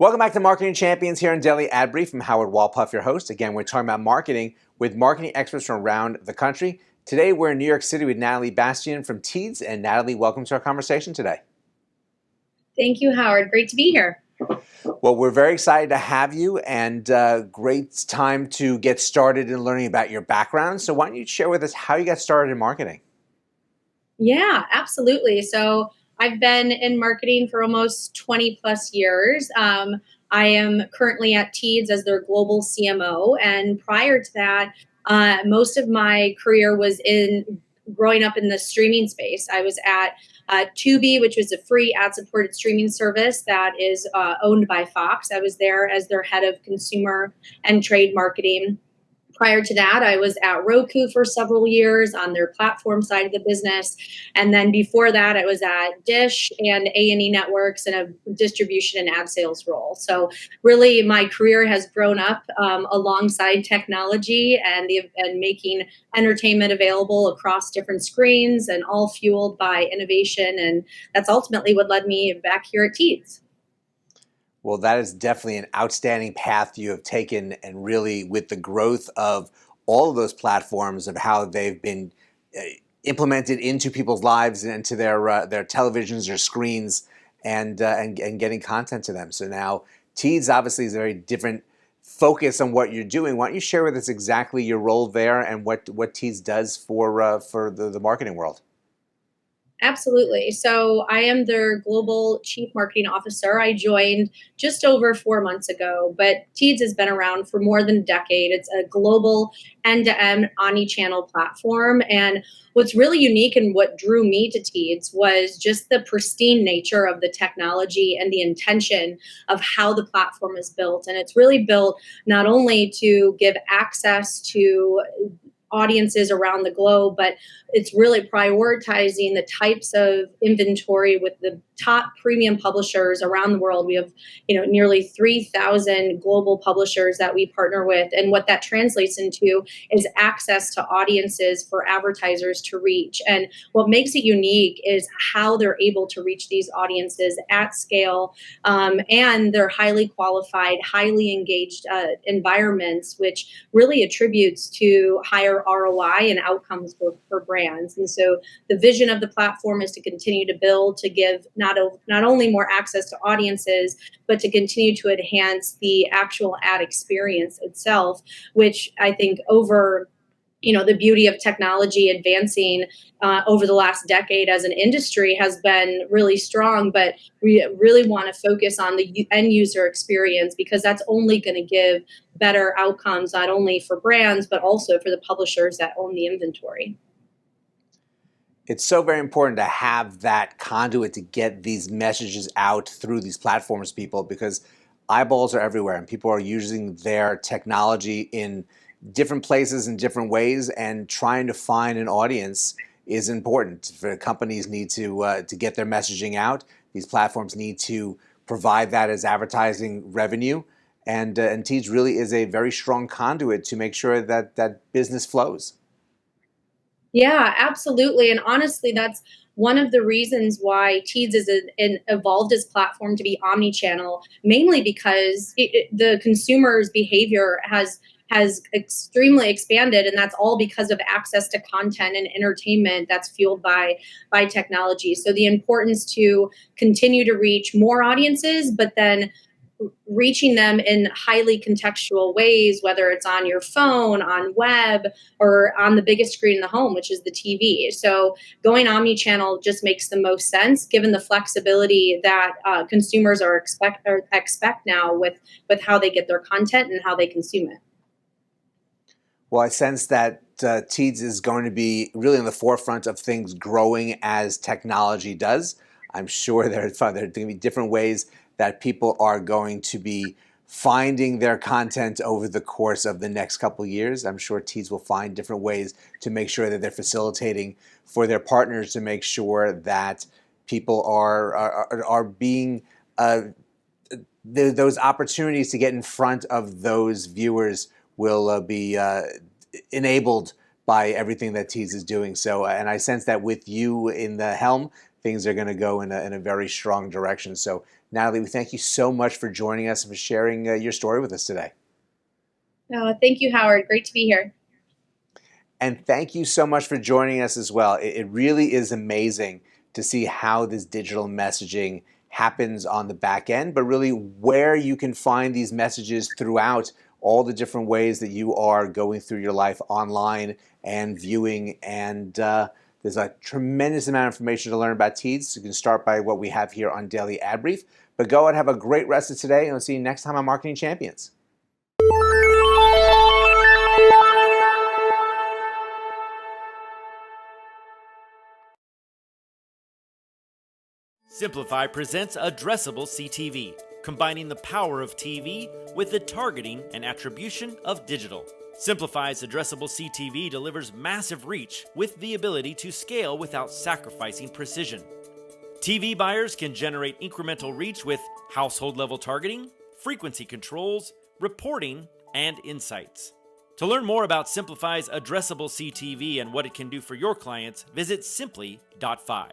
Welcome back to Marketing Champions here in Daily Ad Brief. I'm Howard Walpuff, your host. Again, we're talking about marketing with marketing experts from around the country. Today, we're in New York City with Natalie Bastian from Teads. And Natalie, welcome to our conversation today. Thank you, Howard. Great to be here. Well, we're very excited to have you, and great time to get started in learning about your background. So why don't you share with us how you got started in marketing? Yeah, absolutely. So I've been in marketing for almost 20 plus years. I am currently at Teads as their global CMO. And prior to that, most of my career was in growing up in the streaming space. I was at Tubi, which was a free ad-supported streaming service that is owned by Fox. I was there as their head of consumer and trade marketing. Prior to that, I was at Roku for several years on their platform side of the business. And then before that, I was at Dish and A&E Networks in a distribution and ad sales role. So really, my career has grown up alongside technology and making entertainment available across different screens, and all fueled by innovation. And that's ultimately what led me back here at Teads. Well, that is definitely an outstanding path you have taken, and really with the growth of all of those platforms of how they've been implemented into people's lives and into their televisions or screens, and getting content to them. So now Teads obviously is a very different focus on what you're doing. Why don't you share with us exactly your role there and what Teads does for the marketing world? Absolutely. So I am their global chief marketing officer. I joined just over 4 months ago, but Teads has been around for more than a decade. It's a global end-to-end omni-channel platform. And what's really unique and what drew me to Teads was just the pristine nature of the technology and the intention of how the platform is built. And it's really built not only to give access to audiences around the globe, but it's really prioritizing the types of inventory with the top premium publishers around the world. We have, nearly 3,000 global publishers that we partner with, and what that translates into is access to audiences for advertisers to reach. And what makes it unique is how they're able to reach these audiences at scale, and they're highly qualified, highly engaged environments, which really attributes to higher ROI and outcomes for brands. And so the vision of the platform is to continue to build, to give not only more access to audiences, but to continue to enhance the actual ad experience itself, which I think over the beauty of technology advancing over the last decade as an industry has been really strong, but we really want to focus on the end user experience, because that's only going to give better outcomes, not only for brands, but also for the publishers that own the inventory. It's so very important to have that conduit to get these messages out through these platforms, people, because eyeballs are everywhere and people are using their technology in different places in different ways, and trying to find an audience is important. For companies need to get their messaging out. These platforms need to provide that as advertising revenue, and Teads really is a very strong conduit to make sure that that business flows. Yeah, absolutely. And honestly, that's one of the reasons why Teads is evolved its platform to be omni-channel, mainly because the consumer's behavior has extremely expanded, and that's all because of access to content and entertainment that's fueled by technology. So the importance to continue to reach more audiences, but then reaching them in highly contextual ways, whether it's on your phone, on web, or on the biggest screen in the home, which is the TV. So going omni-channel just makes the most sense, given the flexibility that consumers expect now with how they get their content and how they consume it. Well, I sense that Teads is going to be really in the forefront of things growing as technology does. I'm sure there are going to be different ways that people are going to be finding their content over the course of the next couple of years. I'm sure Teads will find different ways to make sure that they're facilitating for their partners to make sure that people are being those opportunities to get in front of those viewers will be enabled by everything that Teads is doing. So, and I sense that with you in the helm, things are going to go in a very strong direction. So, Natalie, we thank you so much for joining us and for sharing your story with us today. Oh, thank you, Howard. Great to be here. And thank you so much for joining us as well. It really is amazing to see how this digital messaging happens on the back end, but really where you can find these messages throughout all the different ways that you are going through your life online and viewing. And there's a tremendous amount of information to learn about Teads. You can start by what we have here on Daily Ad Brief. But go and have a great rest of today, and we'll see you next time on Marketing Champions. Simplify presents Addressable CTV, combining the power of TV with the targeting and attribution of digital. Simplify's Addressable CTV delivers massive reach with the ability to scale without sacrificing precision. TV buyers can generate incremental reach with household-level targeting, frequency controls, reporting, and insights. To learn more about Simplify's Addressable CTV and what it can do for your clients, visit simply.fi.